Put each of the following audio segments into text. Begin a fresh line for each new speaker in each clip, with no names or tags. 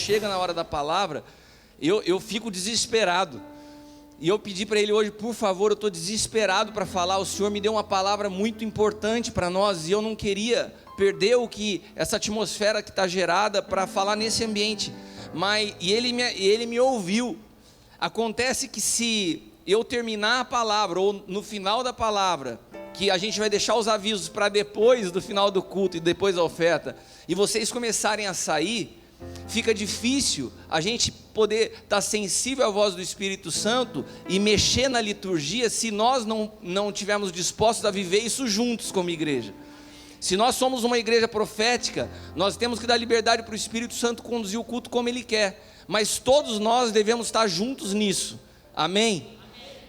chega na hora da palavra, eu fico desesperado. E eu pedi para ele hoje, por favor, eu estou desesperado para falar. O Senhor me deu uma palavra muito importante para nós e eu não queria perder essa atmosfera que está gerada para falar nesse ambiente. E ele me ouviu. Acontece que se eu terminar a palavra, ou no final da palavra, que a gente vai deixar os avisos para depois do final do culto e depois da oferta, e vocês começarem a sair, fica difícil a gente poder estar sensível à voz do Espírito Santo e mexer na liturgia se nós não tivermos dispostos a viver isso juntos como igreja. Se nós somos uma igreja profética, nós temos que dar liberdade para o Espírito Santo conduzir o culto como Ele quer, mas todos nós devemos estar juntos nisso, amém?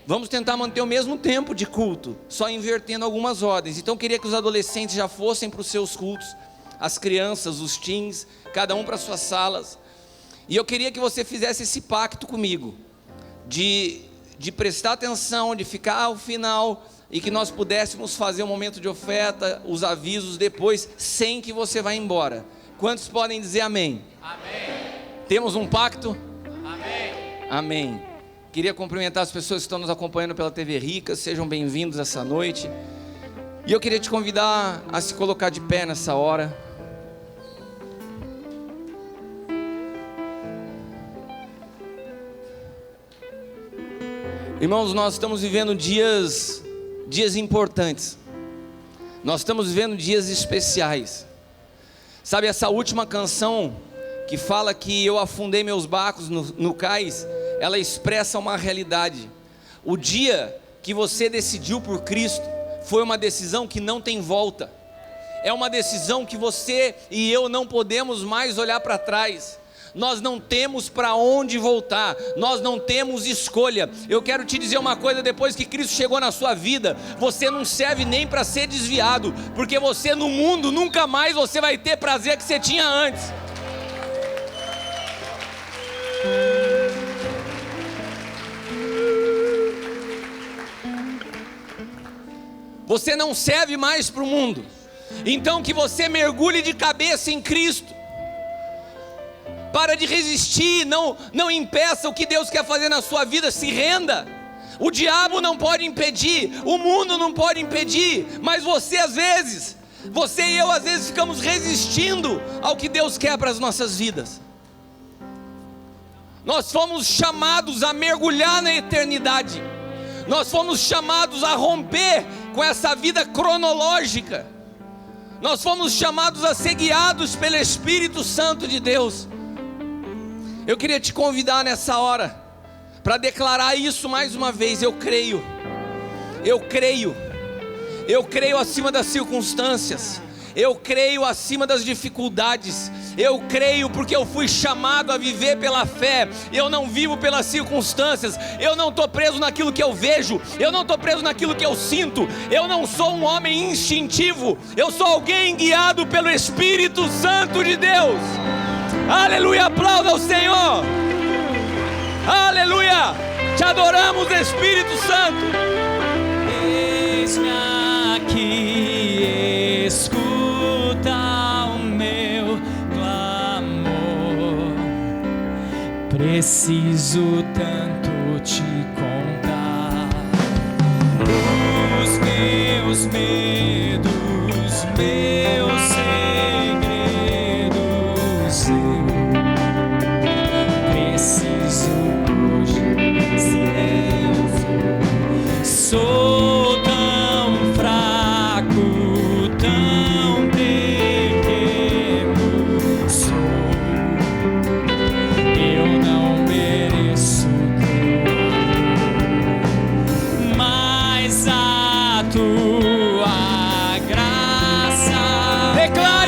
Vamos tentar manter o mesmo tempo de culto, só invertendo algumas ordens. Então eu queria que os adolescentes já fossem para os seus cultos, as crianças, os teens, cada um para suas salas. E eu queria que você fizesse esse pacto comigo, de prestar atenção, de ficar ao final, e que nós pudéssemos fazer um momento de oferta, os avisos depois, sem que você vá embora. Quantos podem dizer amém? Amém. Temos um pacto? Amém. Amém. Queria cumprimentar as pessoas que estão nos acompanhando pela TV Rica, sejam bem-vindos essa noite. E eu queria te convidar a se colocar de pé nessa hora. Irmãos, nós estamos vivendo dias importantes. Nós estamos vivendo dias especiais. Sabe, essa última canção que fala que eu afundei meus barcos no cais, ela expressa uma realidade. O dia que você decidiu por Cristo foi uma decisão que não tem volta. É uma decisão que você e eu não podemos mais olhar para trás. Nós não temos para onde voltar, nós não temos escolha. Eu quero te dizer uma coisa: depois que Cristo chegou na sua vida, você não serve nem para ser desviado, porque você no mundo nunca mais você vai ter prazer que você tinha antes. Você não serve mais para o mundo. Então que você mergulhe de cabeça em Cristo. Para de resistir, não impeça o que Deus quer fazer na sua vida, se renda. O diabo não pode impedir, o mundo não pode impedir, mas você e eu às vezes ficamos resistindo ao que Deus quer para as nossas vidas. Nós fomos chamados a mergulhar na eternidade, nós fomos chamados a romper com essa vida cronológica, nós fomos chamados a ser guiados pelo Espírito Santo de Deus. Eu queria te convidar nessa hora para declarar isso mais uma vez. Eu creio acima das circunstâncias, eu creio acima das dificuldades, eu creio porque eu fui chamado a viver pela fé. Eu não vivo pelas circunstâncias, eu não estou preso naquilo que eu vejo, eu não estou preso naquilo que eu sinto, eu não sou um homem instintivo, eu sou alguém guiado pelo Espírito Santo de Deus. Aleluia, aplauda ao Senhor. Aleluia, te adoramos, Espírito Santo.
Eis-me aqui, escuta o meu clamor. Preciso tanto te contar os meus medos, meus sou tão fraco, tão pequeno sou. Eu não mereço teu amor, mas a tua graça declara.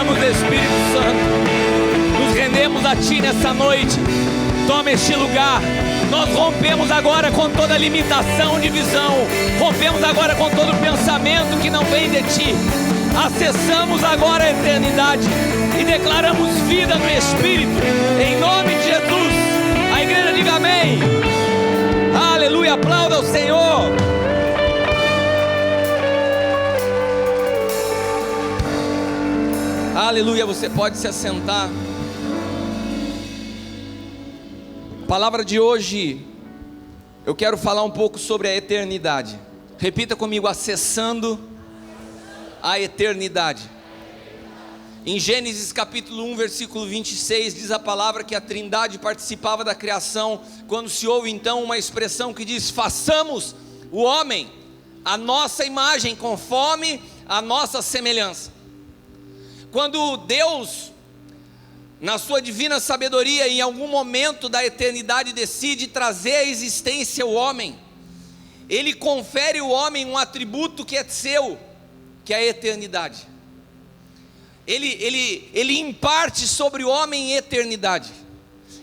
adoramos, Espírito Santo. Nos rendemos a Ti nessa noite. Toma este lugar. Nós rompemos agora com toda limitação de visão. Rompemos agora com todo pensamento que não vem de Ti. Acessamos agora a eternidade e declaramos vida no Espírito, em nome de Jesus. A igreja diga amém. Aleluia, aplauda ao Senhor. Aleluia, você pode se assentar. A palavra de hoje, eu quero falar um pouco sobre a eternidade. Repita comigo: acessando a eternidade. Em Gênesis capítulo 1, versículo 26, diz a palavra que a Trindade participava da criação, quando se ouve então uma expressão que diz: façamos o homem a nossa imagem, conforme a nossa semelhança. Quando Deus, na sua divina sabedoria, em algum momento da eternidade decide trazer à existência o homem, Ele confere ao homem um atributo que é seu, que é a eternidade. Ele imparte sobre o homem eternidade.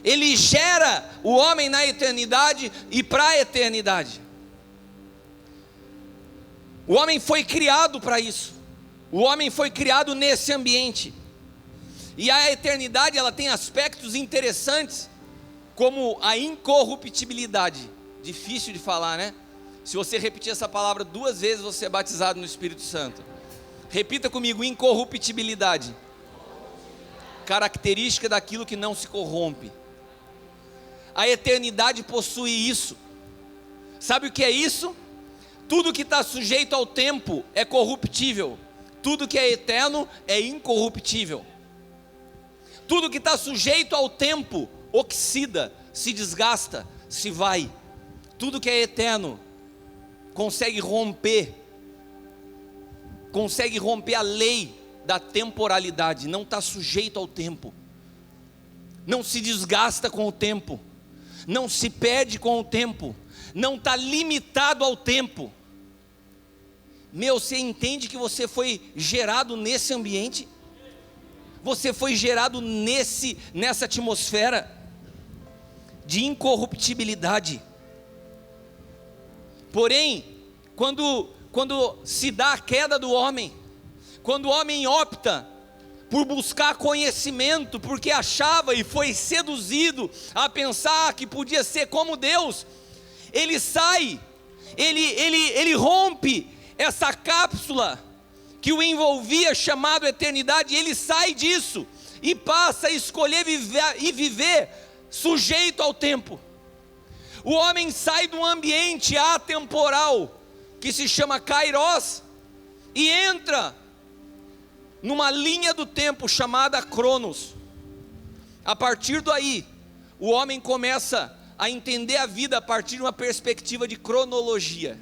Ele gera o homem na eternidade e para a eternidade. O homem foi criado para isso. O homem foi criado nesse ambiente. E a eternidade, ela tem aspectos interessantes, como a incorruptibilidade. Difícil de falar, né? Se você repetir essa palavra 2 vezes, você é batizado no Espírito Santo. Repita comigo: incorruptibilidade. Característica daquilo que não se corrompe. A eternidade possui isso. Sabe o que é isso? Tudo que está sujeito ao tempo é corruptível. Tudo que é eterno é incorruptível. Tudo que está sujeito ao tempo oxida, se desgasta, se vai. Tudo que é eterno consegue romper a lei da temporalidade, não está sujeito ao tempo, não se desgasta com o tempo, não se perde com o tempo, não está limitado ao tempo. Você entende que você foi gerado nesse ambiente? Você foi gerado nessa atmosfera de incorruptibilidade. Porém, quando se dá a queda do homem, quando o homem opta por buscar conhecimento, porque achava e foi seduzido a pensar que podia ser como Deus, ele sai, ele rompe essa cápsula que o envolvia, chamado eternidade, ele sai disso e passa a escolher viver sujeito ao tempo. O homem sai de um ambiente atemporal, que se chama Kairos, e entra numa linha do tempo chamada Cronos. A partir daí, o homem começa a entender a vida a partir de uma perspectiva de cronologia.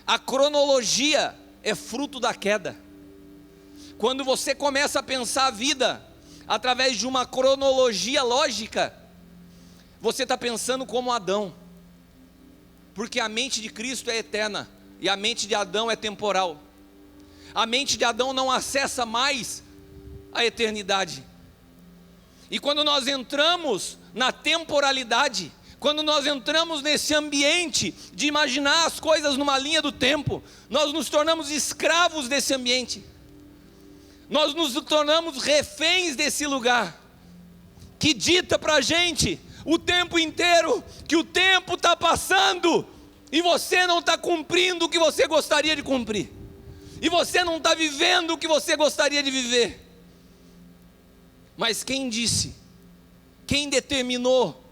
A cronologia é fruto da queda. Quando você começa a pensar a vida através de uma cronologia lógica, você está pensando como Adão, porque a mente de Cristo é eterna e a mente de Adão é temporal. A mente de Adão não acessa mais a eternidade. E quando nós entramos na temporalidade, quando nós entramos nesse ambiente de imaginar as coisas numa linha do tempo, nós nos tornamos escravos desse ambiente. Nós nos tornamos reféns desse lugar, que dita para a gente o tempo inteiro que o tempo está passando e você não está cumprindo o que você gostaria de cumprir, e você não está vivendo o que você gostaria de viver. Mas quem disse, quem determinou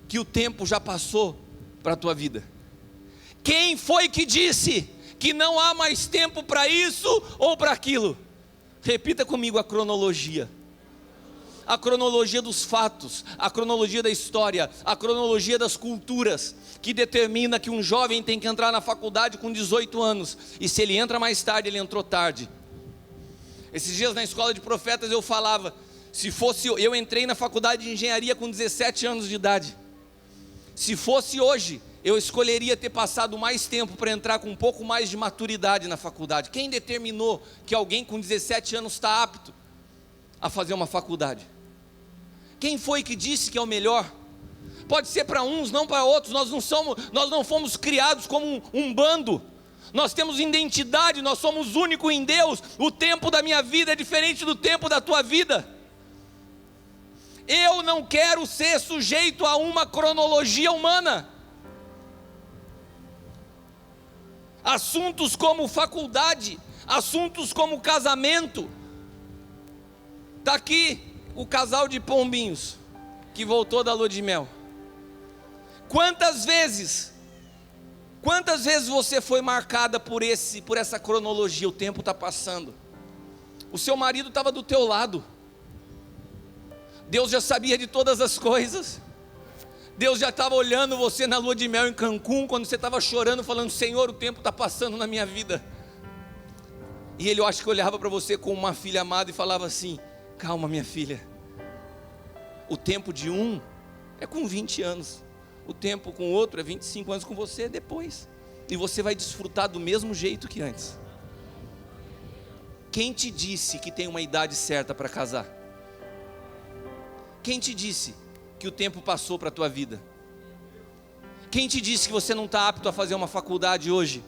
que o tempo já passou para a tua vida? Quem foi que disse que não há mais tempo para isso ou para aquilo? Repita comigo: a cronologia. A cronologia dos fatos, a cronologia da história, a cronologia das culturas, que determina que um jovem tem que entrar na faculdade com 18 anos, e se ele entra mais tarde, ele entrou tarde. Esses dias na escola de profetas eu falava, eu entrei na faculdade de engenharia com 17 anos de idade. Se fosse hoje, eu escolheria ter passado mais tempo para entrar com um pouco mais de maturidade na faculdade. Quem determinou que alguém com 17 anos está apto a fazer uma faculdade? Quem foi que disse que é o melhor? Pode ser para uns, não para outros. Nós não fomos criados como um bando. Nós temos identidade, nós somos únicos em Deus. O tempo da minha vida é diferente do tempo da tua vida. Eu não quero ser sujeito a uma cronologia humana. Assuntos como faculdade, assuntos como casamento. Está aqui o casal de pombinhos que voltou da lua de mel. Quantas vezes você foi marcada por essa cronologia? O tempo está passando. O seu marido estava do teu lado. Deus já sabia de todas as coisas. Deus já estava olhando você na lua de mel em Cancún, quando você estava chorando, falando: Senhor, o tempo está passando na minha vida. E Ele, eu acho que olhava para você como uma filha amada e falava assim: calma, minha filha. O tempo de um é com 20 anos. O tempo com o outro é 25 anos com você depois. E você vai desfrutar do mesmo jeito que antes. Quem te disse que tem uma idade certa para casar? Quem te disse que o tempo passou para a tua vida? Quem te disse que você não está apto a fazer uma faculdade hoje?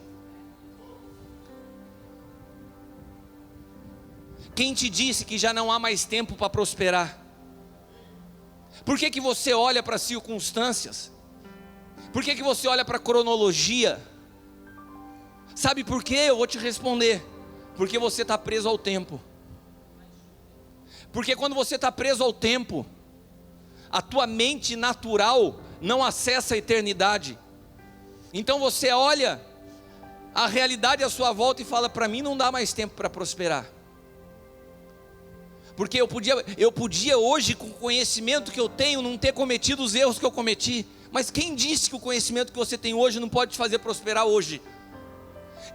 Quem te disse que já não há mais tempo para prosperar? Por que você olha para as circunstâncias? Por que você olha para a cronologia? Sabe por quê? Eu vou te responder. Porque você está preso ao tempo. Porque quando você está preso ao tempo, a tua mente natural não acessa a eternidade. Então você olha a realidade à sua volta e fala: para mim não dá mais tempo para prosperar. Porque eu podia hoje, com o conhecimento que eu tenho, não ter cometido os erros que eu cometi. Mas quem disse que o conhecimento que você tem hoje não pode te fazer prosperar hoje?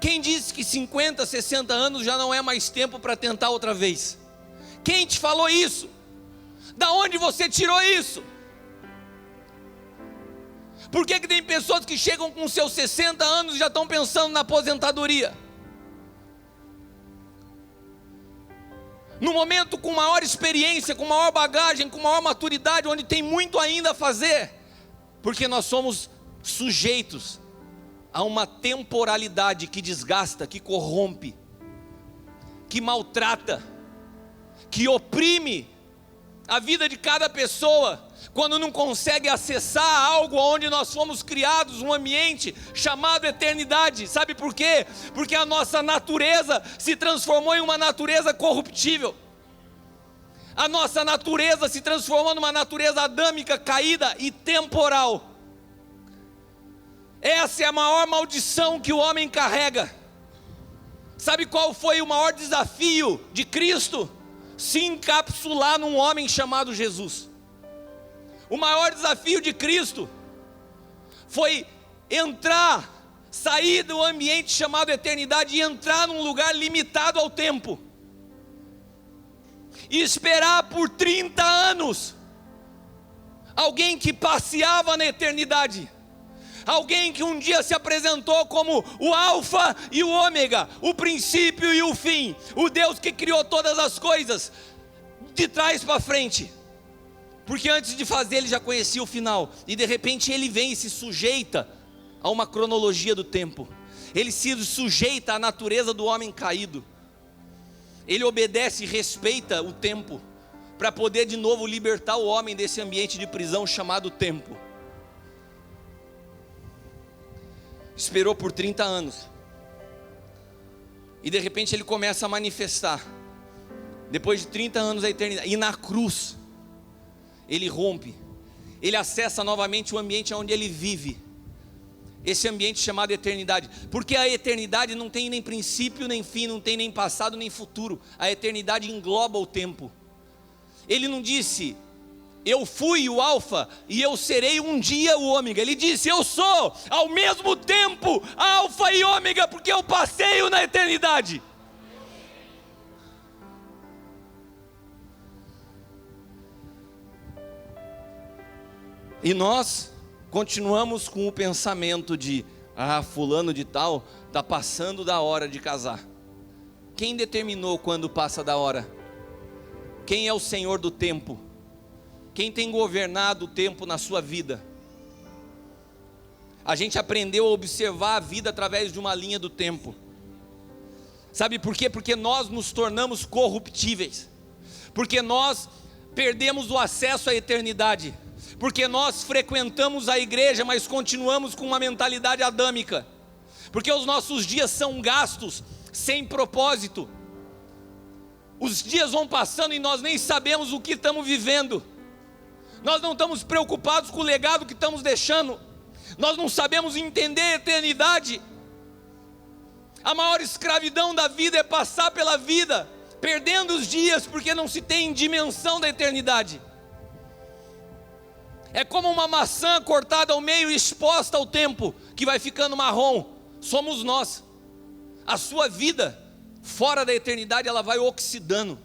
Quem disse que 50, 60 anos já não é mais tempo para tentar outra vez? Quem te falou isso? Da onde você tirou isso? Por que tem pessoas que chegam com seus 60 anos e já estão pensando na aposentadoria? No momento com maior experiência, com maior bagagem, com maior maturidade, onde tem muito ainda a fazer. Porque nós somos sujeitos a uma temporalidade que desgasta, que corrompe, que maltrata, que oprime a vida de cada pessoa, quando não consegue acessar algo onde nós fomos criados, um ambiente chamado eternidade. Sabe por quê? Porque a nossa natureza se transformou em uma natureza corruptível. A nossa natureza se transformou numa natureza adâmica, caída e temporal. Essa é a maior maldição que o homem carrega. Sabe qual foi o maior desafio de Cristo? Se encapsular num homem chamado Jesus. O maior desafio de Cristo foi sair do ambiente chamado eternidade e entrar num lugar limitado ao tempo. E esperar por 30 anos alguém que passeava na eternidade. Alguém que um dia se apresentou como o Alfa e o Ômega, o princípio e o fim, o Deus que criou todas as coisas, de trás para frente. Porque antes de fazer ele já conhecia o final. E de repente ele vem e se sujeita a uma cronologia do tempo. Ele se sujeita à natureza do homem caído. Ele obedece e respeita o tempo, para poder de novo libertar o homem desse ambiente de prisão chamado tempo. Esperou por 30 anos. E de repente ele começa a manifestar. Depois de 30 anos a eternidade. E na cruz ele rompe, ele acessa novamente o ambiente onde ele vive, esse ambiente chamado eternidade, porque a eternidade não tem nem princípio nem fim, não tem nem passado nem futuro, a eternidade engloba o tempo. Ele não disse: eu fui o Alfa e eu serei um dia o Ômega. Ele disse: eu sou ao mesmo tempo Alfa e Ômega, porque eu passeio na eternidade. E nós continuamos com o pensamento de, fulano de tal está passando da hora de casar. Quem determinou quando passa da hora? Quem é o Senhor do tempo? Quem tem governado o tempo na sua vida? A gente aprendeu a observar a vida através de uma linha do tempo. Sabe por quê? Porque nós nos tornamos corruptíveis. Porque nós perdemos o acesso à eternidade. Porque nós frequentamos a igreja, mas continuamos com uma mentalidade adâmica. Porque os nossos dias são gastos sem propósito. Os dias vão passando e nós nem sabemos o que estamos vivendo. Nós não estamos preocupados com o legado que estamos deixando. Nós não sabemos entender a eternidade. A maior escravidão da vida é passar pela vida, perdendo os dias, porque não se tem dimensão da eternidade. É como uma maçã cortada ao meio e exposta ao tempo, que vai ficando marrom. Somos nós. A sua vida, fora da eternidade, ela vai oxidando.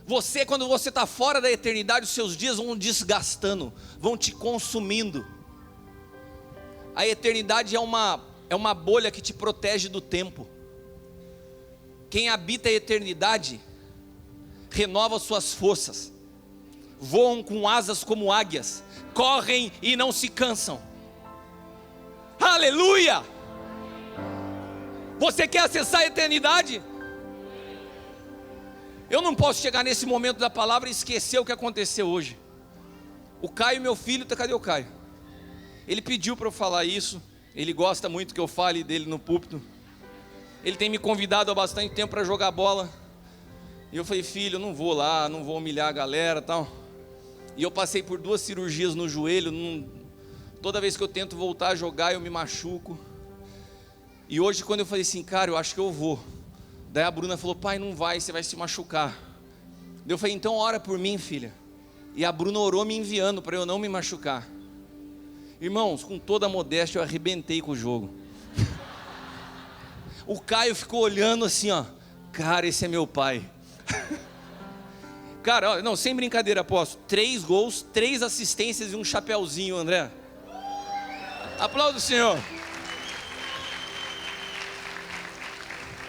Você, quando você está fora da eternidade, os seus dias vão desgastando, vão te consumindo. A eternidade é uma bolha que te protege do tempo. Quem habita a eternidade renova suas forças, voam com asas como águias, correm e não se cansam. Aleluia! Você quer acessar a eternidade? Eu não posso chegar nesse momento da palavra e esquecer o que aconteceu hoje. O Caio, meu filho, cadê o Caio? Ele pediu para eu falar isso. Ele gosta muito que eu fale dele no púlpito. Ele tem me convidado há bastante tempo para jogar bola. E eu falei, filho, eu não vou lá, não vou humilhar a galera e tal. E eu passei por 2 cirurgias no joelho. Toda vez que eu tento voltar a jogar, eu me machuco. E hoje, quando eu falei assim, cara, eu acho que eu vou. Daí a Bruna falou, pai, não vai, você vai se machucar. Eu falei, então ora por mim, filha. E a Bruna orou me enviando para eu não me machucar. Irmãos, com toda a modéstia, eu arrebentei com o jogo. O Caio ficou olhando assim, ó. Cara, esse é meu pai. Cara, não, sem brincadeira, apóstolo. 3 gols, 3 assistências e um chapéuzinho, André. Aplauda o Senhor.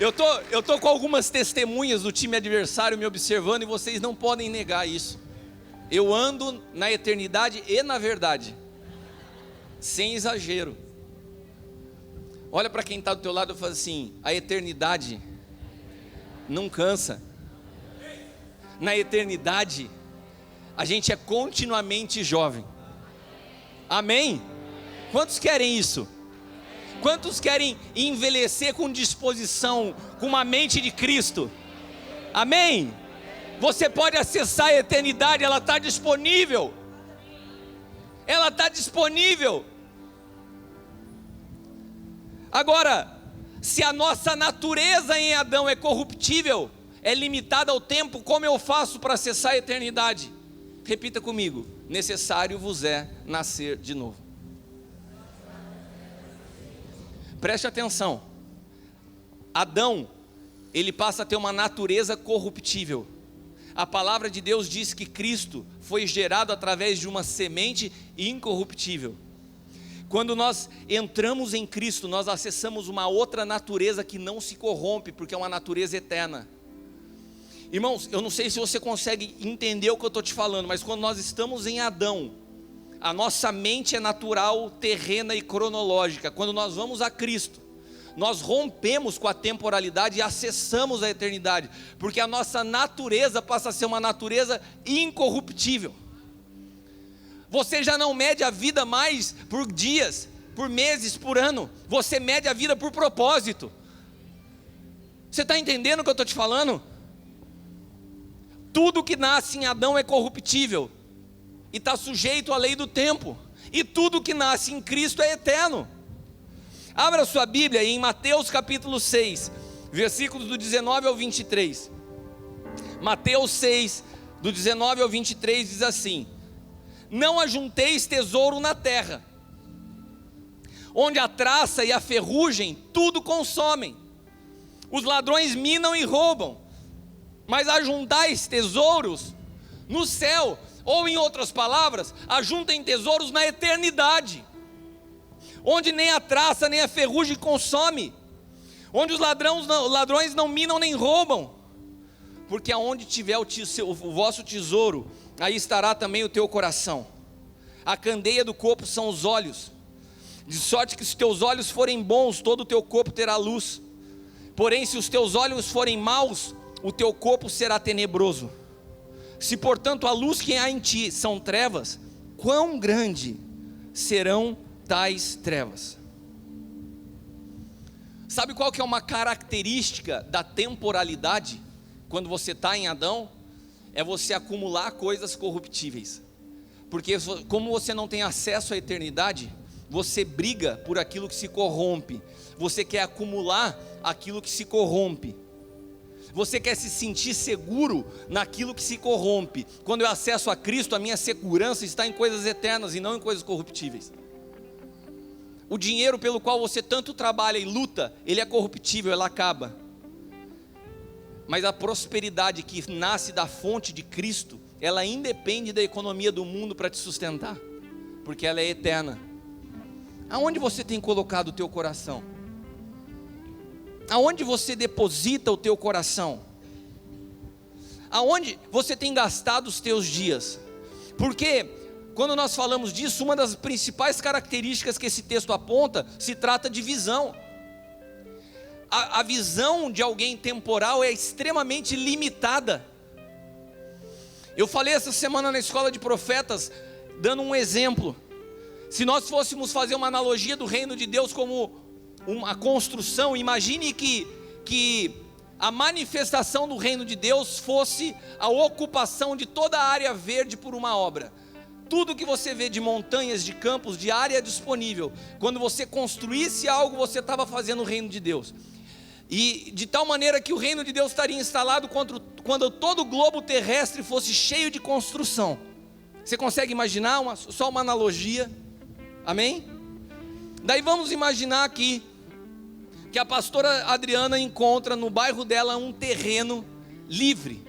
Eu tô com algumas testemunhas do time adversário me observando e vocês não podem negar isso. Eu ando na eternidade e na verdade, sem exagero. Olha para quem está do teu lado e fala assim, a eternidade não cansa. Na eternidade, a gente é continuamente jovem. Amém? Quantos querem isso? Quantos querem envelhecer com disposição, com uma mente de Cristo? Amém? Você pode acessar a eternidade, ela está disponível. Ela está disponível. Agora, se a nossa natureza em Adão é corruptível, é limitada ao tempo, como eu faço para acessar a eternidade? Repita comigo: necessário vos é nascer de novo. Preste atenção. Adão, ele passa a ter uma natureza corruptível. A palavra de Deus diz que Cristo foi gerado através de uma semente incorruptível. Quando nós entramos em Cristo, nós acessamos uma outra natureza que não se corrompe, porque é uma natureza eterna. Irmãos, eu não sei se você consegue entender o que eu estou te falando, mas quando nós estamos em Adão, a nossa mente é natural, terrena e cronológica. Quando nós vamos a Cristo, nós rompemos com a temporalidade e acessamos a eternidade, porque a nossa natureza passa a ser uma natureza incorruptível. Você já não mede a vida mais por dias, por meses, por ano. Você mede a vida por propósito. Você está entendendo o que eu estou te falando? Tudo que nasce em Adão é corruptível e está sujeito à lei do tempo, e tudo que nasce em Cristo é eterno. Abra sua Bíblia em Mateus capítulo 6, versículos do 19 ao 23. Mateus 6, do 19 ao 23 diz assim: não ajunteis tesouro na terra, onde a traça e a ferrugem tudo consomem, os ladrões minam e roubam, mas ajuntais tesouros no céu, ou em outras palavras, ajuntem tesouros na eternidade, onde nem a traça nem a ferrugem consome, onde os ladrões não minam nem roubam, porque aonde tiver o vosso tesouro, aí estará também o teu coração. A candeia do corpo são os olhos, de sorte que se teus olhos forem bons, todo o teu corpo terá luz, porém se os teus olhos forem maus, o teu corpo será tenebroso. Se portanto a luz que há em ti são trevas, quão grande serão tais trevas? Sabe qual que é uma característica da temporalidade? Quando você está em Adão, é você acumular coisas corruptíveis, porque como você não tem acesso à eternidade, você briga por aquilo que se corrompe, você quer acumular aquilo que se corrompe, você quer se sentir seguro naquilo que se corrompe. Quando eu acesso a Cristo, a minha segurança está em coisas eternas e não em coisas corruptíveis. O dinheiro pelo qual você tanto trabalha e luta, ele é corruptível, ele acaba. Mas a prosperidade que nasce da fonte de Cristo, ela independe da economia do mundo para te sustentar, porque ela é eterna. Aonde você tem colocado o teu coração? Aonde você deposita o teu coração? Aonde você tem gastado os teus dias? Porque quando nós falamos disso, uma das principais características que esse texto aponta, se trata de visão. A visão de alguém temporal é extremamente limitada. Eu falei essa semana na escola de profetas, dando um exemplo. Se nós fôssemos fazer uma analogia do reino de Deus como uma construção, imagine que a manifestação do reino de Deus fosse a ocupação de toda a área verde por uma obra. Tudo que você vê de montanhas, de campos, de área disponível, quando você construísse algo, você estava fazendo o reino de Deus. E de tal maneira que o reino de Deus estaria instalado quando todo o globo terrestre fosse cheio de construção. Você consegue imaginar só uma analogia? Amém? Daí vamos imaginar aqui que a pastora Adriana encontra no bairro dela um terreno livre,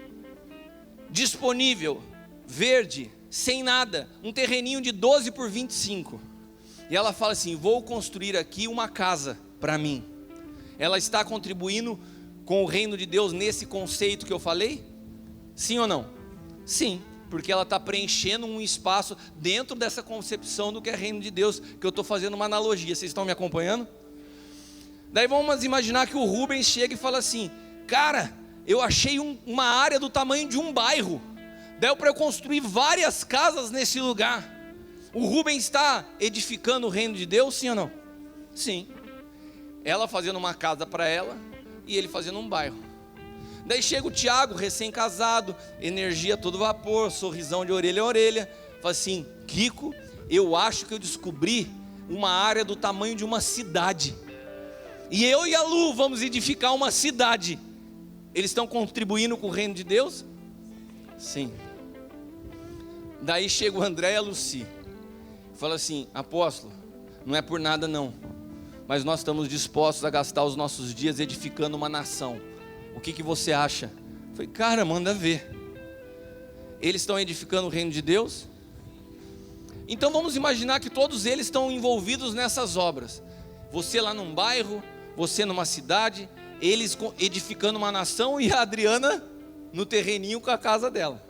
disponível, verde, sem nada, um terreninho de 12 por 25. E ela fala assim: vou construir aqui uma casa para mim. Ela está contribuindo com o reino de Deus nesse conceito que eu falei? Sim ou não? Sim, porque ela está preenchendo um espaço dentro dessa concepção do que é reino de Deus, que eu estou fazendo uma analogia. Vocês estão me acompanhando? Daí vamos imaginar que o Rubens chega e fala assim: cara, eu achei uma área do tamanho de um bairro, deu para eu construir várias casas nesse lugar. O Rubens está edificando o reino de Deus, sim ou não? Sim. Ela fazendo uma casa para ela e ele fazendo um bairro. Daí chega o Tiago, recém-casado, energia todo vapor, sorrisão de orelha a orelha, fala assim: Kiko, eu acho que eu descobri uma área do tamanho de uma cidade, e eu e a Lu vamos edificar uma cidade. Eles estão contribuindo com o reino de Deus? Sim. Daí chega o André e a Lucy, fala assim: apóstolo, não é por nada não, mas nós estamos dispostos a gastar os nossos dias edificando uma nação. O que você acha? Eu falei: cara, manda ver. Eles estão edificando o reino de Deus? Então vamos imaginar que todos eles estão envolvidos nessas obras. Você lá num bairro, você numa cidade, eles edificando uma nação e a Adriana no terreninho com a casa dela.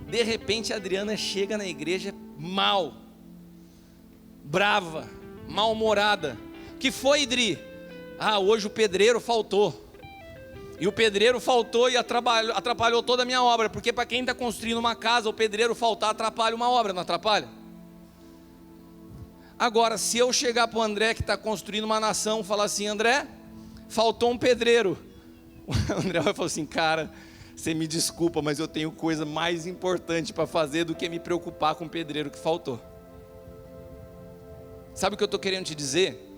De repente a Adriana chega na igreja mal, brava, mal-humorada. Que foi, Idri? Ah, hoje o pedreiro faltou. E o pedreiro faltou e atrapalhou toda a minha obra. Porque para quem está construindo uma casa, o pedreiro faltar atrapalha uma obra, não atrapalha? Agora, se eu chegar para o André que está construindo uma nação e falar assim: André, faltou um pedreiro. O André vai falar assim: cara, você me desculpa, mas eu tenho coisa mais importante para fazer do que me preocupar com o pedreiro que faltou. Sabe o que eu estou querendo te dizer?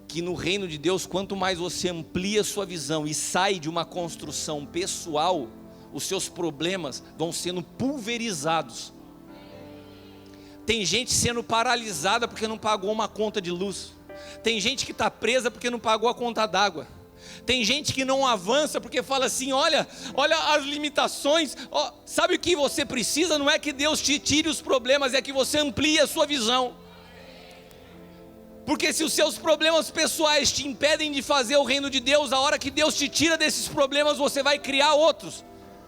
Que no reino de Deus, quanto mais você amplia sua visão e sai de uma construção pessoal, os seus problemas vão sendo pulverizados. Tem gente sendo paralisada porque não pagou uma conta de luz. Tem gente que está presa porque não pagou a conta d'água. Tem gente que não avança porque fala assim: olha as limitações. Sabe o que você precisa? Não é que Deus te tire os problemas, é que você amplie a sua visão. Porque se os seus problemas pessoais te impedem de fazer o reino de Deus, a hora que Deus te tira desses problemas, você vai criar outros,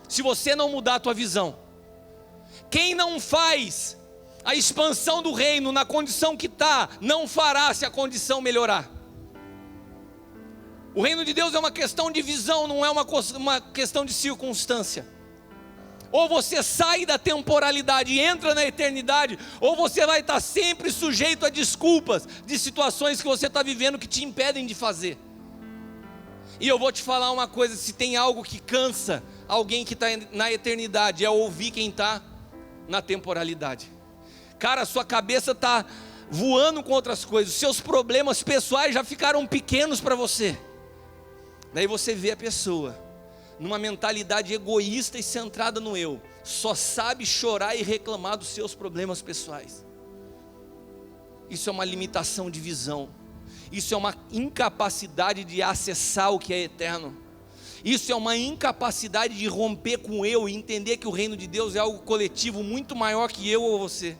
se você não mudar a tua visão. Quem não faz a expansão do reino na condição que está, não fará se a condição melhorar. O reino de Deus é uma questão de visão, não é uma questão de circunstância. Ou você sai da temporalidade e entra na eternidade, ou você vai estar sempre sujeito a desculpas de situações que você está vivendo que te impedem de fazer. E eu vou te falar uma coisa: se tem algo que cansa alguém que está na eternidade, é ouvir quem está na temporalidade. Cara, sua cabeça está voando com outras coisas, os seus problemas pessoais já ficaram pequenos para você. Daí você vê a pessoa numa mentalidade egoísta e centrada no eu, só sabe chorar e reclamar dos seus problemas pessoais. Isso é uma limitação de visão, isso é uma incapacidade de acessar o que é eterno, isso é uma incapacidade de romper com o eu e entender que o reino de Deus é algo coletivo muito maior que eu ou você.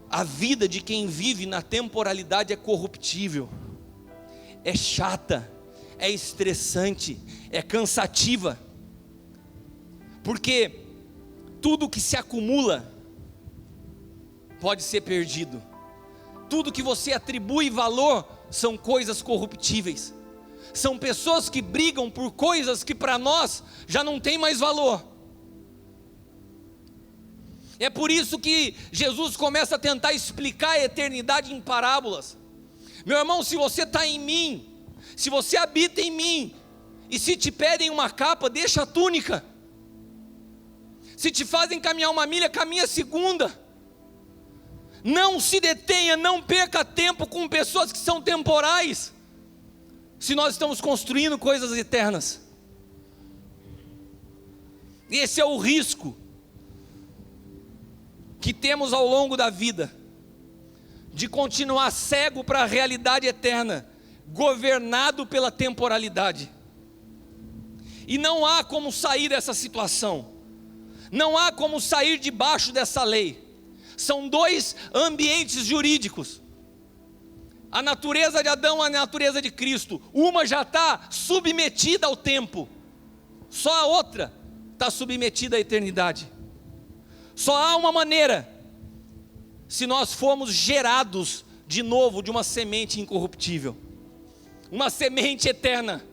A vida de quem vive na temporalidade é corruptível, é chata, é estressante, é cansativa, porque tudo que se acumula pode ser perdido, tudo que você atribui valor são coisas corruptíveis, são pessoas que brigam por coisas que para nós já não tem mais valor. É por isso que Jesus começa a tentar explicar a eternidade em parábolas. Meu irmão, se você está em mim, se você habita em mim, e se te pedem uma capa, deixa a túnica. Se te fazem caminhar uma milha, caminha a segunda. Não se detenha, não perca tempo com pessoas que são temporais, se nós estamos construindo coisas eternas. Esse é o risco que temos ao longo da vida, de continuar cego para a realidade eterna, governado pela temporalidade. E não há como sair dessa situação, não há como sair debaixo dessa lei. São dois ambientes jurídicos, a natureza de Adão e a natureza de Cristo. Uma já está submetida ao tempo, só a outra está submetida à eternidade. Só há uma maneira: se nós formos gerados de novo de uma semente incorruptível, uma semente eterna.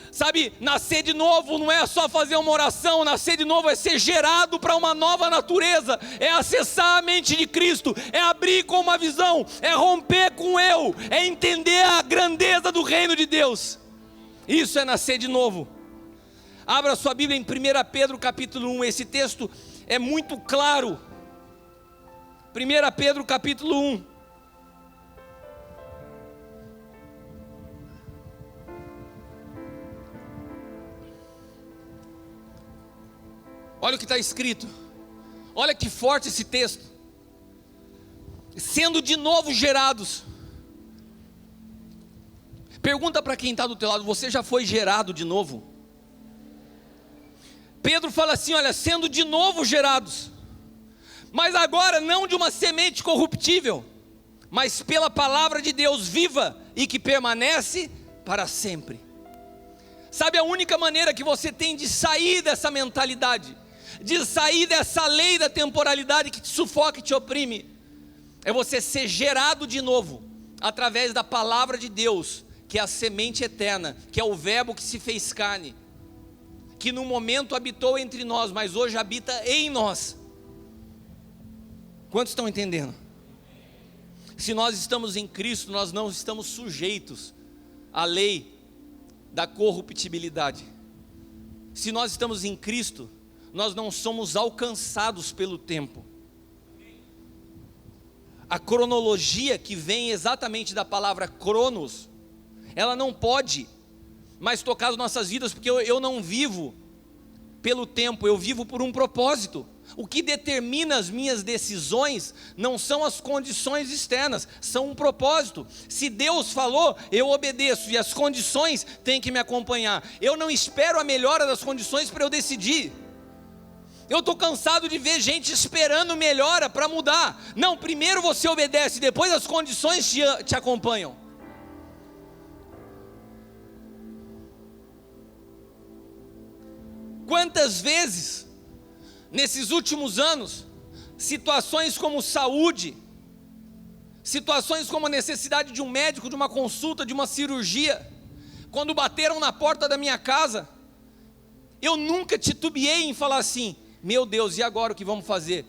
Sabe, nascer de novo não é só fazer uma oração, nascer de novo é ser gerado para uma nova natureza, é acessar a mente de Cristo, é abrir com uma visão, é romper com o eu, é entender a grandeza do reino de Deus. Isso é nascer de novo. Abra sua Bíblia em 1 Pedro capítulo 1, esse texto é muito claro. 1 Pedro capítulo 1. Olha o que está escrito, olha que forte esse texto. Sendo de novo gerados. Pergunta para quem está do teu lado: você já foi gerado de novo? Pedro fala assim: olha, sendo de novo gerados, mas agora não de uma semente corruptível, mas pela palavra de Deus viva e que permanece para sempre. Sabe, a única maneira que você tem de sair dessa mentalidade, de sair dessa lei da temporalidade que te sufoca e te oprime, é você ser gerado de novo, através da palavra de Deus, que é a semente eterna, que é o verbo que se fez carne, que no momento habitou entre nós, mas hoje habita em nós. Quantos estão entendendo? Se nós estamos em Cristo, nós não estamos sujeitos à lei da corruptibilidade. Se nós estamos em Cristo, nós não somos alcançados pelo tempo. A cronologia, que vem exatamente da palavra cronos, ela não pode mais tocar as nossas vidas, porque eu não vivo pelo tempo, eu vivo por um propósito. O que determina as minhas decisões não são as condições externas, são um propósito. Se Deus falou, eu obedeço, e as condições têm que me acompanhar. Eu não espero a melhora das condições para eu decidir. Eu estou cansado de ver gente esperando melhora para mudar. Não, primeiro você obedece, depois as condições te acompanham. Quantas vezes nesses últimos anos, situações como saúde, situações como a necessidade de um médico, de uma consulta, de uma cirurgia, quando bateram na porta da minha casa, eu nunca titubeei em falar assim: meu Deus, e agora o que vamos fazer?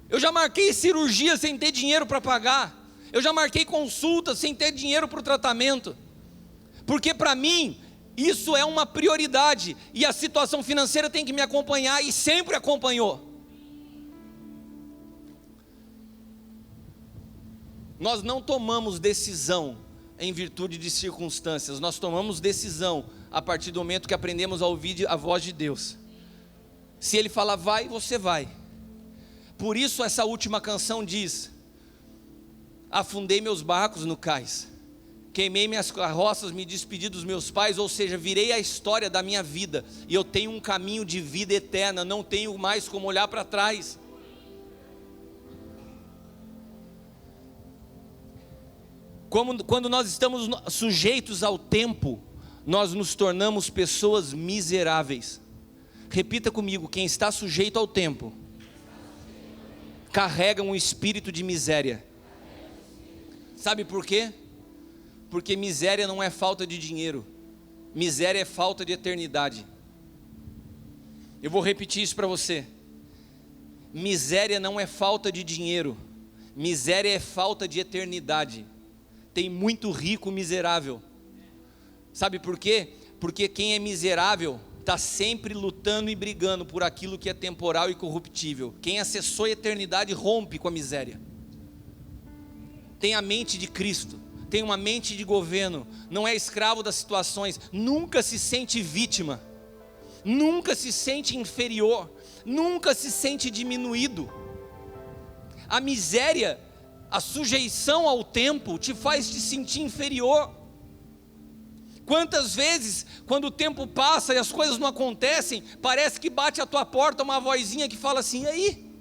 Eu já marquei cirurgia sem ter dinheiro para pagar, eu já marquei consulta sem ter dinheiro para o tratamento, porque para mim isso é uma prioridade, e a situação financeira tem que me acompanhar, e sempre acompanhou. Nós não tomamos decisão em virtude de circunstâncias, nós tomamos decisão a partir do momento que aprendemos a ouvir a voz de Deus. Se Ele falar vai, você vai. Por isso essa última canção diz: afundei meus barcos no cais, queimei minhas carroças, me despedi dos meus pais, ou seja, virei a história da minha vida, e eu tenho um caminho de vida eterna, não tenho mais como olhar para trás. Quando nós estamos sujeitos ao tempo, nós nos tornamos pessoas miseráveis. Repita comigo: quem está sujeito ao tempo, carrega um espírito de miséria. Sabe por quê? Porque miséria não é falta de dinheiro, miséria é falta de eternidade. Eu vou repetir isso para você: miséria não é falta de dinheiro, miséria é falta de eternidade. Tem muito rico miserável. Sabe por quê? Porque quem é miserável está sempre lutando e brigando por aquilo que é temporal e corruptível. Quem acessou a eternidade rompe com a miséria. Tem a mente de Cristo, tem uma mente de governo, não é escravo das situações, nunca se sente vítima, nunca se sente inferior, nunca se sente diminuído. A miséria, a sujeição ao tempo te faz te sentir inferior. Quantas vezes, quando o tempo passa e as coisas não acontecem, parece que bate à tua porta uma vozinha que fala assim: e aí?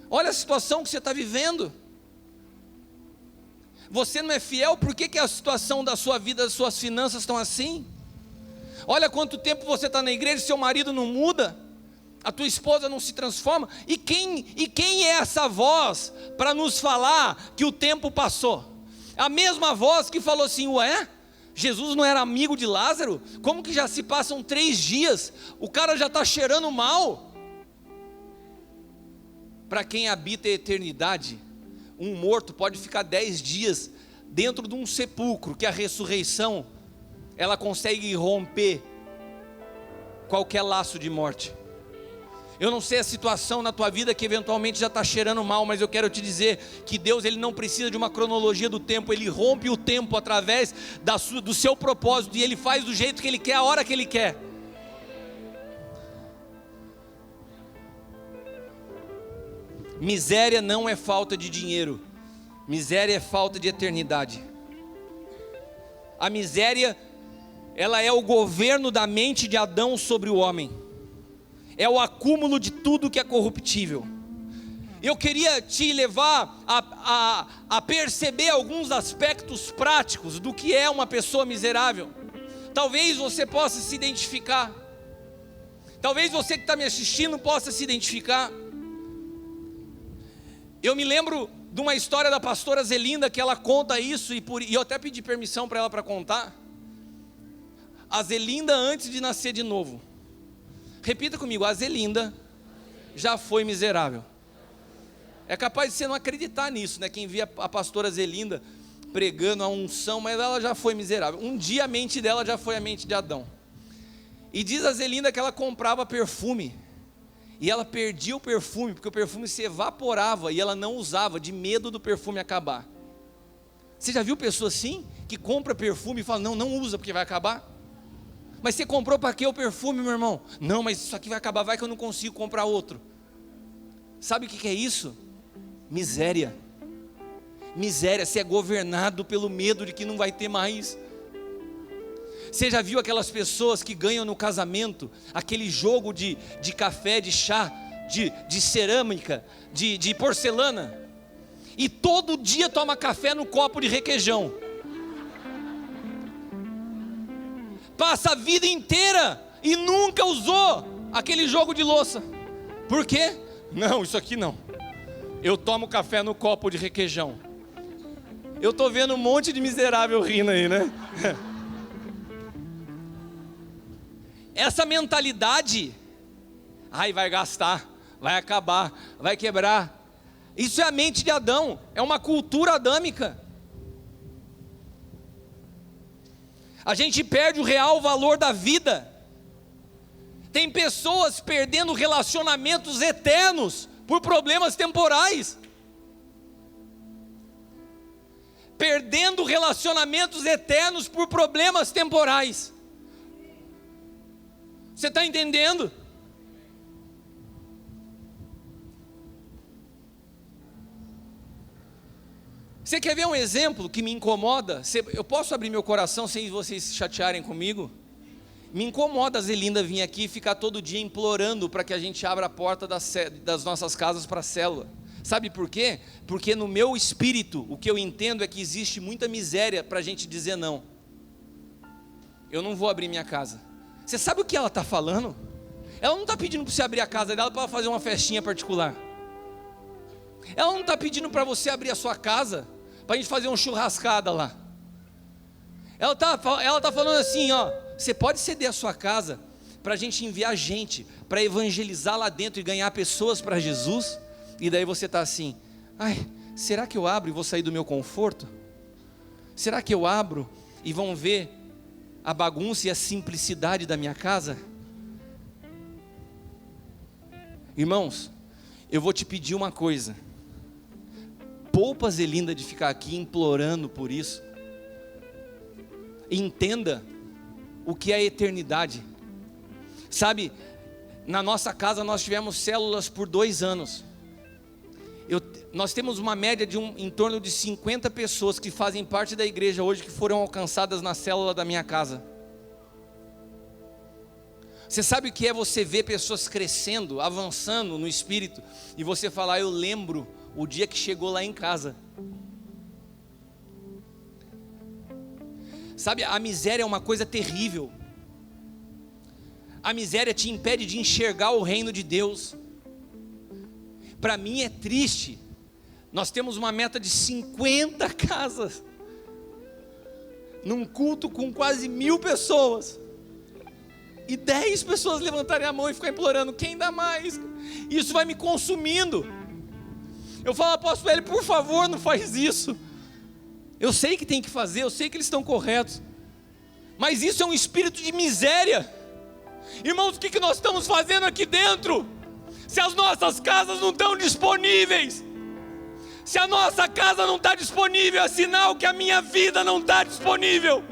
Olha a situação que você está vivendo. Você não é fiel, por que a situação da sua vida, das suas finanças estão assim? Olha quanto tempo você está na igreja, seu marido não muda, a tua esposa não se transforma. E quem é essa voz para nos falar que o tempo passou? A mesma voz que falou assim: ué, Jesus não era amigo de Lázaro? Como que já se passam 3 dias, o cara já está cheirando mal? Para quem habita a eternidade, um morto pode ficar 10 dias dentro de um sepulcro, que a ressurreição, ela consegue romper qualquer laço de morte. Eu não sei a situação na tua vida que eventualmente já está cheirando mal, mas eu quero te dizer que Deus, Ele não precisa de uma cronologia do tempo, Ele rompe o tempo através do seu propósito, e Ele faz do jeito que Ele quer, a hora que Ele quer. Miséria não é falta de dinheiro, miséria é falta de eternidade. A miséria, ela é o governo da mente de Adão sobre o homem, é o acúmulo de tudo que é corruptível. Eu queria te levar a perceber alguns aspectos práticos do que é uma pessoa miserável. Talvez você possa se identificar, talvez você que está me assistindo possa se identificar. Eu me lembro de uma história da pastora Zelinda, que ela conta isso, e eu até pedi permissão para ela para contar. A Zelinda antes de nascer de novo. Repita comigo: a Zelinda já foi miserável. É capaz de você não acreditar nisso, né? Quem via a pastora Zelinda pregando a unção, mas ela já foi miserável. Um dia a mente dela já foi a mente de Adão. E diz a Zelinda que ela comprava perfume, e ela perdia o perfume, porque o perfume se evaporava, e ela não usava, de medo do perfume acabar. Você já viu pessoa assim, que compra perfume e fala: não usa porque vai acabar? Mas você comprou para quê o perfume, meu irmão? Não, mas isso aqui vai acabar, vai que eu não consigo comprar outro. Sabe o que é isso? Miséria. Miséria, você é governado pelo medo de que não vai ter mais. Você já viu aquelas pessoas que ganham no casamento aquele jogo de café, de chá, de cerâmica, de porcelana, e todo dia toma café no copo de requeijão, passa a vida inteira e nunca usou aquele jogo de louça. Por quê? Não, isso aqui não, eu tomo café no copo de requeijão. Eu estou vendo um monte de miserável rindo aí, né? Essa mentalidade, ai, vai gastar, vai acabar, vai quebrar. Isso é a mente de Adão, é uma cultura adâmica. A gente perde o real valor da vida. Tem pessoas perdendo relacionamentos eternos por problemas temporais. Perdendo relacionamentos eternos por problemas temporais. Você está entendendo? Você quer ver um exemplo que me incomoda? Eu posso abrir meu coração sem vocês se chatearem comigo? Me incomoda a Zelinda vir aqui e ficar todo dia implorando para que a gente abra a porta das nossas casas para a célula. Sabe por quê? Porque no meu espírito, o que eu entendo é que existe muita miséria para a gente dizer não. Eu não vou abrir minha casa. Você sabe o que ela está falando? Ela não está pedindo para você abrir a casa dela para fazer uma festinha particular. Ela não está pedindo para você abrir a sua casa para a gente fazer uma churrascada lá. Ela tá falando assim, ó, você pode ceder a sua casa para a gente enviar gente, para evangelizar lá dentro e ganhar pessoas para Jesus? E daí você está assim, ai, será que eu abro e vou sair do meu conforto? Será que eu abro e vão ver a bagunça e a simplicidade da minha casa? Irmãos, eu vou te pedir uma coisa. Poupa Zelinda de ficar aqui implorando por isso. Entenda o que é a eternidade. Sabe, na nossa casa nós tivemos células por 2 anos. Nós temos uma média de em torno de 50 pessoas que fazem parte da igreja hoje, que foram alcançadas na célula da minha casa. Você sabe o que é você ver pessoas crescendo, avançando no espírito, e você falar, eu lembro o dia que chegou lá em casa. Sabe, a miséria é uma coisa terrível. A miséria te impede de enxergar o reino de Deus. Para mim é triste. Nós temos uma meta de 50 casas, num culto com quase 1000 pessoas, e 10 pessoas levantarem a mão e ficar implorando, quem dá mais? Isso vai me consumindo. Eu falo, apóstolo Hélio, por favor, não faz isso. Eu sei que tem que fazer, eu sei que eles estão corretos, mas isso é um espírito de miséria. Irmãos, o que nós estamos fazendo aqui dentro? Se as nossas casas não estão disponíveis, se a nossa casa não está disponível, é sinal que a minha vida não está disponível.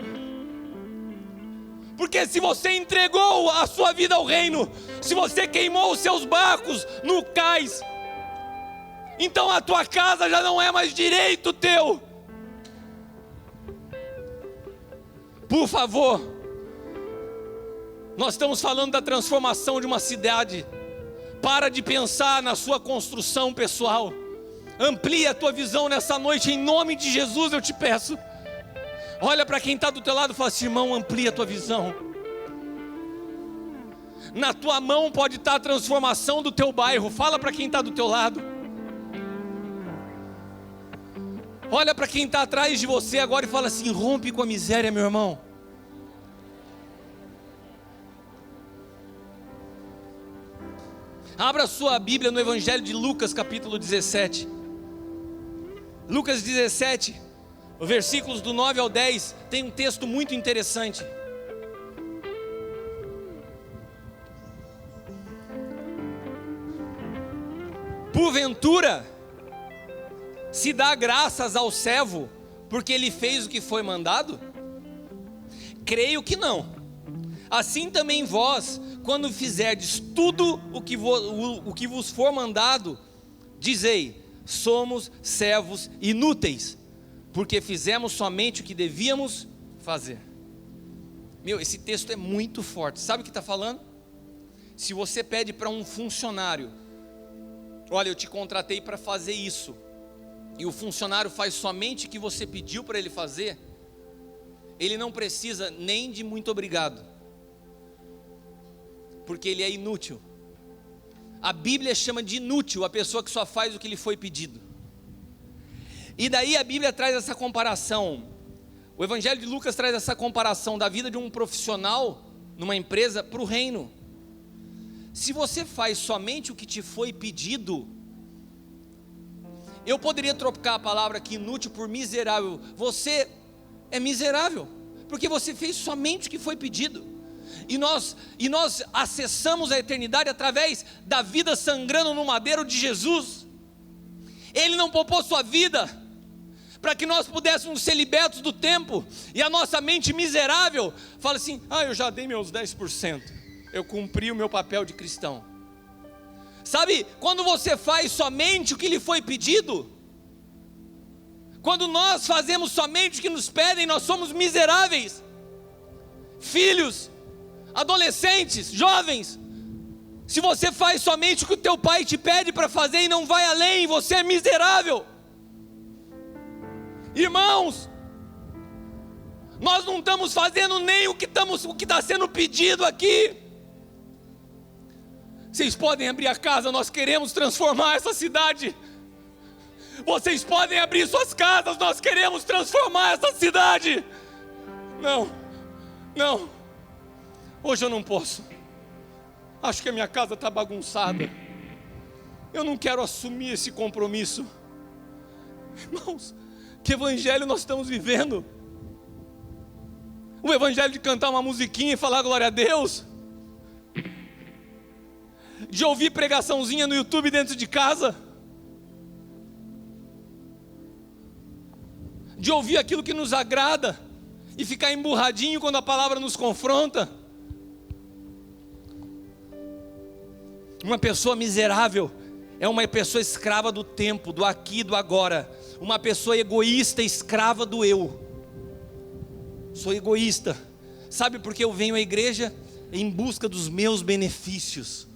Porque se você entregou a sua vida ao reino, se você queimou os seus barcos no cais, então a tua casa já não é mais direito teu. Por favor, nós estamos falando da transformação de uma cidade. Para de pensar na sua construção pessoal. Amplia a tua visão nessa noite, em nome de Jesus eu te peço. Olha para quem está do teu lado e fala assim, irmão, amplia a tua visão. Na tua mão pode estar a transformação do teu bairro. Fala para quem está do teu lado. Olha para quem está atrás de você agora e fala assim, rompe com a miséria, meu irmão. Abra sua Bíblia no Evangelho de Lucas, capítulo 17. Lucas 17, versículos do 9 ao 10, tem um texto muito interessante. Porventura, se dá graças ao servo, porque ele fez o que foi mandado? Creio que não. Assim também vós, quando fizerdes tudo o que vos for mandado, Dizei, somos servos inúteis, porque fizemos somente o que devíamos fazer. Meu, esse texto é muito forte. Sabe o que está falando? Se você pede para um funcionário, olha, eu te contratei para fazer isso, e o funcionário faz somente o que você pediu para ele fazer, ele não precisa nem de muito obrigado, porque ele é inútil. A Bíblia chama de inútil a pessoa que só faz o que lhe foi pedido. E daí a Bíblia traz essa comparação, o Evangelho de Lucas traz essa comparação da vida de um profissional numa empresa para o reino. Se você faz somente o que te foi pedido, eu poderia trocar a palavra aqui inútil por miserável. Você é miserável, porque você fez somente o que foi pedido. E nós acessamos a eternidade através da vida sangrando no madeiro de Jesus. Ele não poupou sua vida para que nós pudéssemos ser libertos do tempo. E a nossa mente miserável fala assim: eu já dei meus 10%, eu cumpri o meu papel de cristão. Sabe, quando você faz somente o que lhe foi pedido, quando nós fazemos somente o que nos pedem, nós somos miseráveis. Filhos, adolescentes, jovens, se você faz somente o que o teu pai te pede para fazer e não vai além, você é miserável. Irmãos, nós não estamos fazendo nem o que está sendo pedido aqui. Vocês podem abrir a casa, nós queremos transformar essa cidade. Vocês podem abrir suas casas, nós queremos transformar essa cidade. Não, hoje eu não posso, acho que a minha casa está bagunçada, eu não quero assumir esse compromisso. Irmãos, que evangelho nós estamos vivendo? O evangelho de cantar uma musiquinha e falar glória a Deus, de ouvir pregaçãozinha no YouTube dentro de casa, de ouvir aquilo que nos agrada e ficar emburradinho quando a palavra nos confronta. Uma pessoa miserável é uma pessoa escrava do tempo, do aqui e do agora. Uma pessoa egoísta, escrava do eu. Sou egoísta. Sabe por que eu venho à igreja? Em busca dos meus benefícios,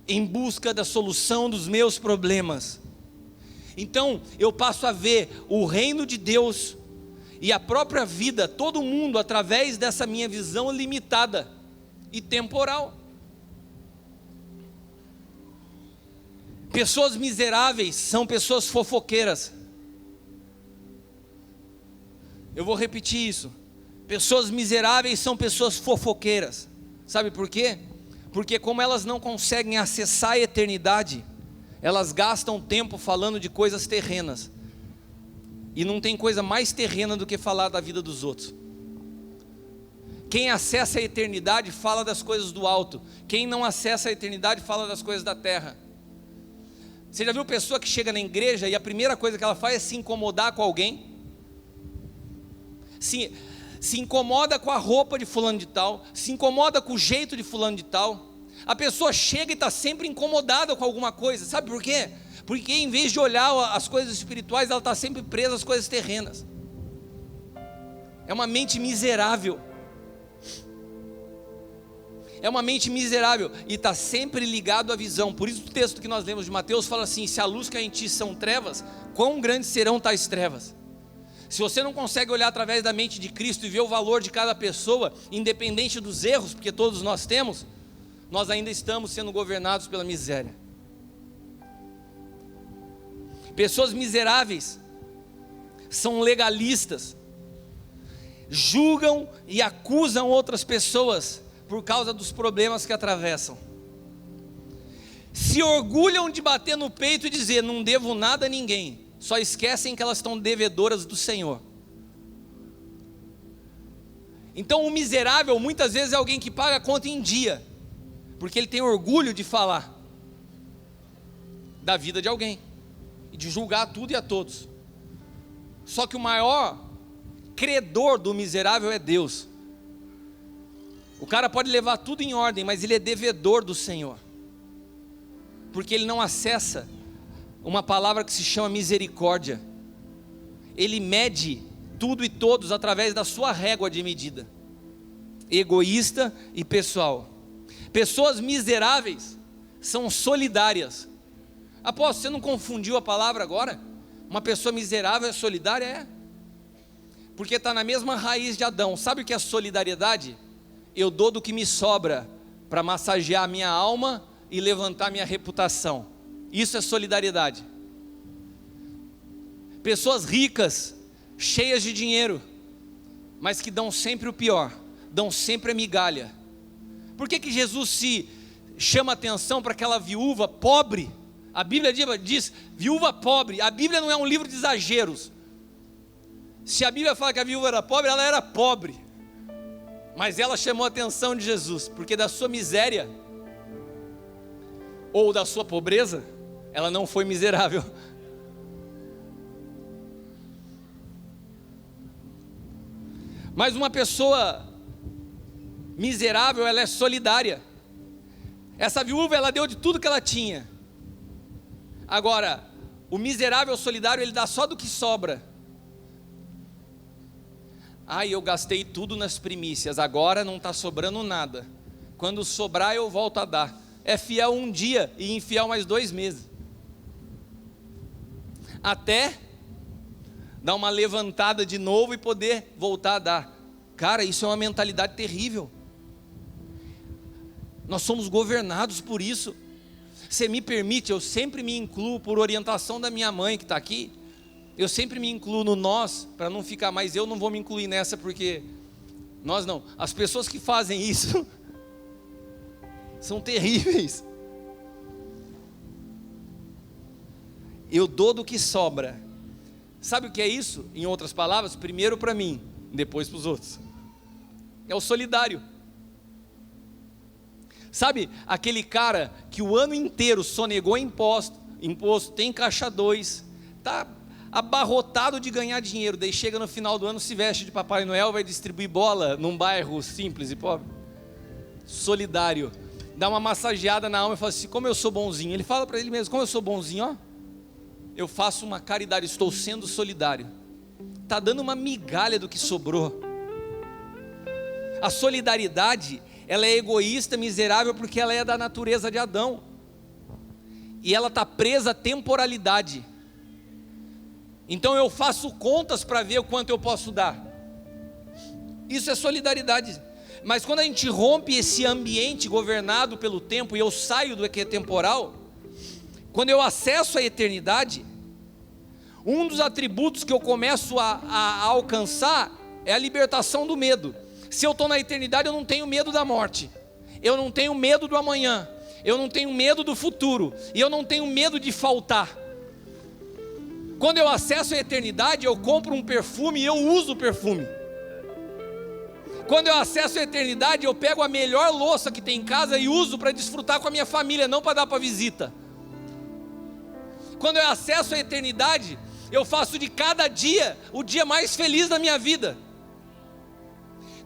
em busca da solução dos meus problemas. Então eu passo a ver o reino de Deus e a própria vida, todo mundo, através dessa minha visão limitada e temporal. Pessoas miseráveis são pessoas fofoqueiras. Eu vou repetir isso. Pessoas miseráveis são pessoas fofoqueiras. Sabe por quê? Porque como elas não conseguem acessar a eternidade, elas gastam tempo falando de coisas terrenas. E não tem coisa mais terrena do que falar da vida dos outros. Quem acessa a eternidade fala das coisas do alto. Quem não acessa a eternidade fala das coisas da terra. Você já viu pessoa que chega na igreja e a primeira coisa que ela faz é se incomodar com alguém? Se incomoda com a roupa de fulano de tal, se incomoda com o jeito de fulano de tal. A pessoa chega e está sempre incomodada com alguma coisa. Sabe por quê? Porque em vez de olhar as coisas espirituais, ela está sempre presa às coisas terrenas. É uma mente miserável. É uma mente miserável e está sempre ligado à visão. Por isso o texto que nós lemos de Mateus fala assim: se a luz que há em ti são trevas, quão grandes serão tais trevas? Se você não consegue olhar através da mente de Cristo e ver o valor de cada pessoa, independente dos erros, porque todos nós temos, nós ainda estamos sendo governados pela miséria. Pessoas miseráveis são legalistas, julgam e acusam outras pessoas por causa dos problemas que atravessam. Se orgulham de bater no peito e dizer: não devo nada a ninguém. Só esquecem que elas estão devedoras do Senhor. Então o miserável muitas vezes é alguém que paga a conta em dia, porque ele tem orgulho de falar da vida de alguém e de julgar tudo e a todos. Só que o maior credor do miserável é Deus. O cara pode levar tudo em ordem, mas ele é devedor do Senhor, porque ele não acessa uma palavra que se chama misericórdia. Ele mede tudo e todos através da sua régua de medida, egoísta e pessoal. Pessoas miseráveis são solidárias. Apóstolo, você não confundiu a palavra agora? Uma pessoa miserável é solidária? É, porque está na mesma raiz de Adão. Sabe o que é solidariedade? Eu dou do que me sobra para massagear a minha alma e levantar minha reputação. Isso é solidariedade. Pessoas ricas, cheias de dinheiro, mas que dão sempre o pior, dão sempre a migalha. Por que Jesus se chama atenção para aquela viúva pobre? A Bíblia diz viúva pobre. A Bíblia não é um livro de exageros. Se a Bíblia fala que a viúva era pobre, ela era pobre, mas ela chamou a atenção de Jesus, porque da sua miséria, ou da sua pobreza, ela não foi miserável. Mas uma pessoa miserável, ela é solidária. Essa viúva, ela deu de tudo que ela tinha. Agora, o miserável solidário, ele dá só do que sobra. Eu gastei tudo nas primícias, agora não está sobrando nada. Quando sobrar eu volto a dar. É fiel um dia e infiel mais 2 meses. Até dar uma levantada de novo e poder voltar a dar. Cara, isso é uma mentalidade terrível. Nós somos governados por isso. Você me permite, eu sempre me incluo por orientação da minha mãe que está aqui. Eu sempre me incluo no nós, para não ficar mais, eu não vou me incluir nessa, porque nós não. As pessoas que fazem isso são terríveis. Eu dou do que sobra. Sabe o que é isso? Em outras palavras, primeiro para mim, depois para os outros. É o solidário. Sabe aquele cara que o ano inteiro sonegou imposto, tem caixa 2, está abarrotado de ganhar dinheiro, daí chega no final do ano, se veste de Papai Noel, vai distribuir bola num bairro simples e pobre. Solidário. Dá uma massageada na alma e fala assim, como eu sou bonzinho. Ele fala para ele mesmo, como eu sou bonzinho, ó. Eu faço uma caridade, estou sendo solidário. Está dando uma migalha do que sobrou. A solidariedade, ela é egoísta, miserável, porque ela é da natureza de Adão. E ela está presa à temporalidade. Então eu faço contas para ver o quanto eu posso dar. Isso é solidariedade. Mas quando a gente rompe esse ambiente governado pelo tempo e eu saio do que é temporal, quando eu acesso a eternidade, um dos atributos que eu começo a alcançar é a libertação do medo. Se eu estou na eternidade, eu não tenho medo da morte, eu não tenho medo do amanhã, eu não tenho medo do futuro, e eu não tenho medo de faltar. Quando eu acesso a eternidade, eu compro um perfume e eu uso o perfume. Quando eu acesso a eternidade, eu pego a melhor louça que tem em casa e uso para desfrutar com a minha família, não para dar para visita. Quando eu acesso a eternidade, eu faço de cada dia o dia mais feliz da minha vida.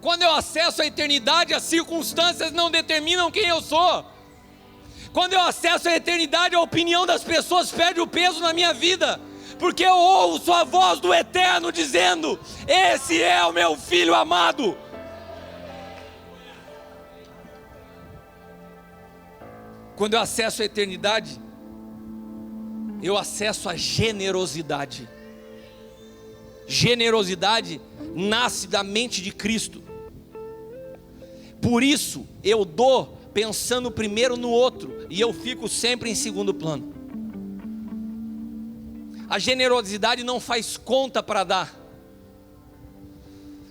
Quando eu acesso a eternidade, as circunstâncias não determinam quem eu sou. Quando eu acesso a eternidade, a opinião das pessoas perde o peso na minha vida, porque eu ouço a voz do Eterno dizendo: esse é o meu filho amado. Quando eu acesso a eternidade, eu acesso a generosidade. Generosidade nasce da mente de Cristo. Por isso eu dou pensando primeiro no outro, e eu fico sempre em segundo plano. A generosidade não faz conta para dar.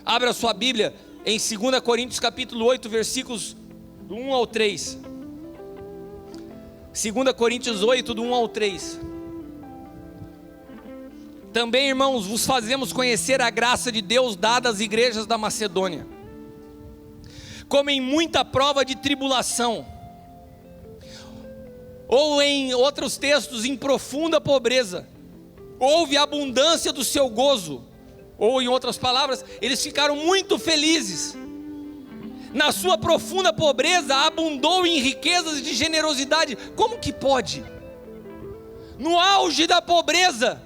Abra a sua Bíblia em 2 Coríntios capítulo 8, versículos do 1 ao 3. 2 Coríntios 8, do 1 ao 3. Também, irmãos, vos fazemos conhecer a graça de Deus dada às igrejas da Macedônia, como em muita prova de tribulação, ou em outros textos, em profunda pobreza, houve abundância do seu gozo, ou em outras palavras, eles ficaram muito felizes. Na sua profunda pobreza abundou em riquezas de generosidade. Como que pode? no auge da pobreza,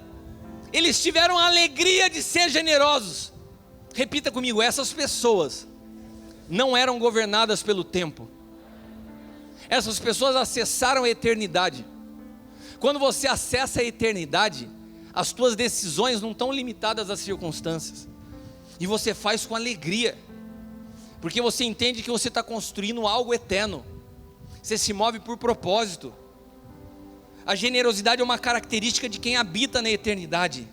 eles tiveram a alegria de ser generosos. Repita comigo: essas pessoas não eram governadas pelo tempo. Essas pessoas acessaram a eternidade. Quando você acessa a eternidade, as tuas decisões não estão limitadas às circunstâncias, e você faz com alegria, porque você entende que você está construindo algo eterno. Você se move por propósito. A generosidade é uma característica de quem habita na eternidade.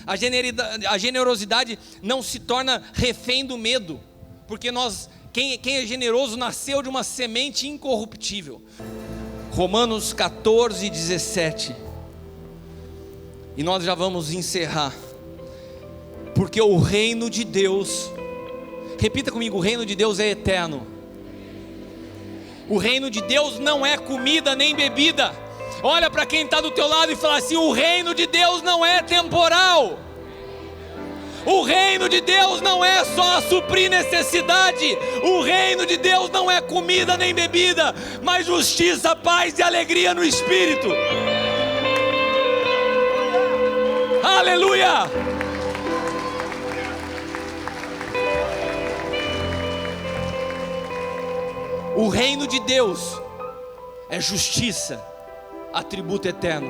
A generosidade não se torna refém do medo, porque quem é generoso nasceu de uma semente incorruptível. Romanos 14, 17. E nós já vamos encerrar. Porque o reino de Deus, repita comigo: o reino de Deus é eterno. O reino de Deus não é comida nem bebida. Olha para quem está do teu lado e fala assim: o reino de Deus não é temporal. O reino de Deus não é só suprir necessidade. O reino de Deus não é comida nem bebida, mas justiça, paz e alegria no Espírito. Aleluia! O reino de Deus é justiça, atributo eterno,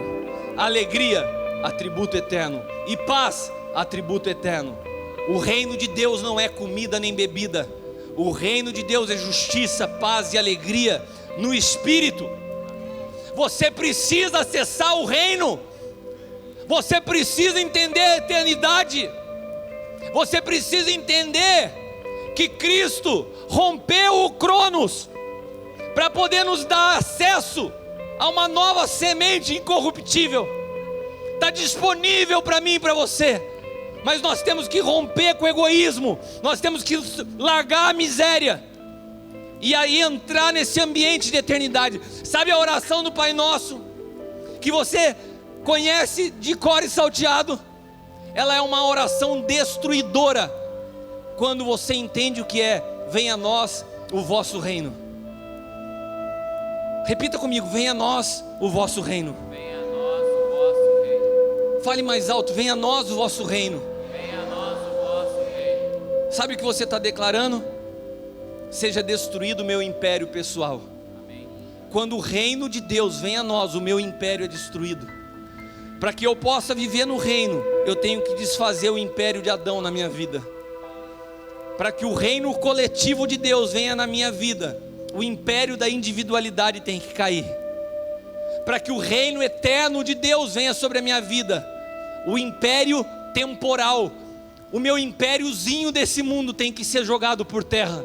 alegria, atributo eterno, e paz, atributo eterno. O reino de Deus não é comida nem bebida. O reino de Deus é justiça, paz e alegria no Espírito. Você precisa acessar o reino. Você precisa entender a eternidade. Você precisa entender que Cristo rompeu o Cronos para poder nos dar acesso a uma nova semente incorruptível. Está disponível para mim e para você. Mas nós temos que romper com o egoísmo. Nós temos que largar a miséria e aí entrar nesse ambiente de eternidade. Sabe a oração do Pai Nosso, que você conhece de cor e salteado? Ela é uma oração destruidora quando você entende o que é: venha a nós o vosso reino. Repita comigo: venha a nós o vosso reino.
Venha a nós o vosso reino.
Fale mais alto: venha a nós o vosso reino.
Venha a nós o vosso reino.
Sabe o que você está declarando? Seja destruído o meu império pessoal.
Amém.
Quando o reino de Deus vem a nós, o meu império é destruído. Para que eu possa viver no reino, eu tenho que desfazer o império de Adão na minha vida. Para que o reino coletivo de Deus venha na minha vida, o império da individualidade tem que cair. Para que o reino eterno de Deus venha sobre a minha vida, o império temporal, o meu impériozinho desse mundo tem que ser jogado por terra.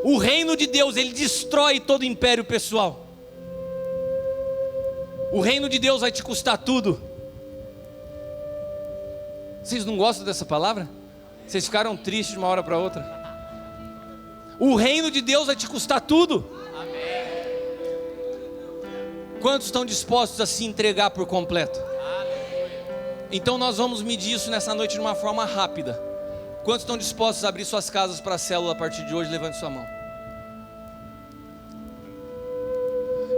O reino de Deus, ele destrói todo império pessoal. O reino de Deus vai te custar tudo. Vocês não gostam dessa palavra? Vocês ficaram tristes de uma hora para outra? O reino de Deus vai te custar tudo.
Amém.
Quantos estão dispostos a se entregar por completo?
Aleluia.
Então nós vamos medir isso nessa noite de uma forma rápida. Quantos estão dispostos a abrir suas casas para a célula a partir de hoje? Levante sua mão.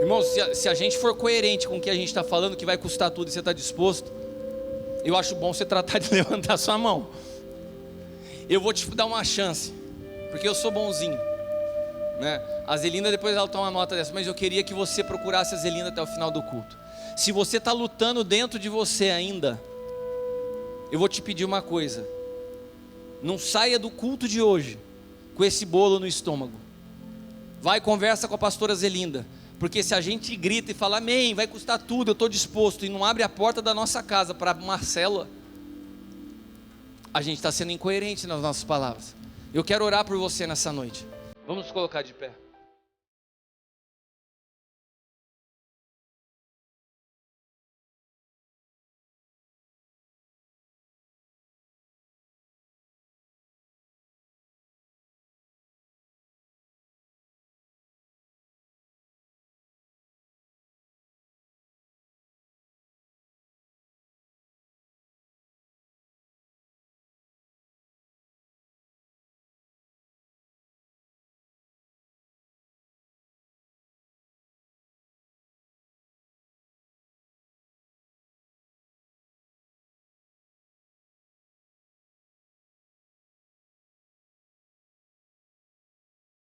Irmãos, se a gente for coerente com o que a gente está falando, que vai custar tudo, e você está disposto, eu acho bom você tratar de levantar sua mão. Eu vou te dar uma chance, porque eu sou bonzinho, né? A Zelinda depois ela toma uma nota dessa, mas eu queria que você procurasse a Zelinda até o final do culto. Se você está lutando dentro de você ainda, eu vou te pedir uma coisa: não saia do culto de hoje com esse bolo no estômago. Vai, conversa com a pastora Zelinda, porque se a gente grita e fala amém, vai custar tudo, eu estou disposto, e não abre a porta da nossa casa para uma célula, a gente está sendo incoerente nas nossas palavras. Eu quero orar por você nessa noite. Vamos nos colocar de pé.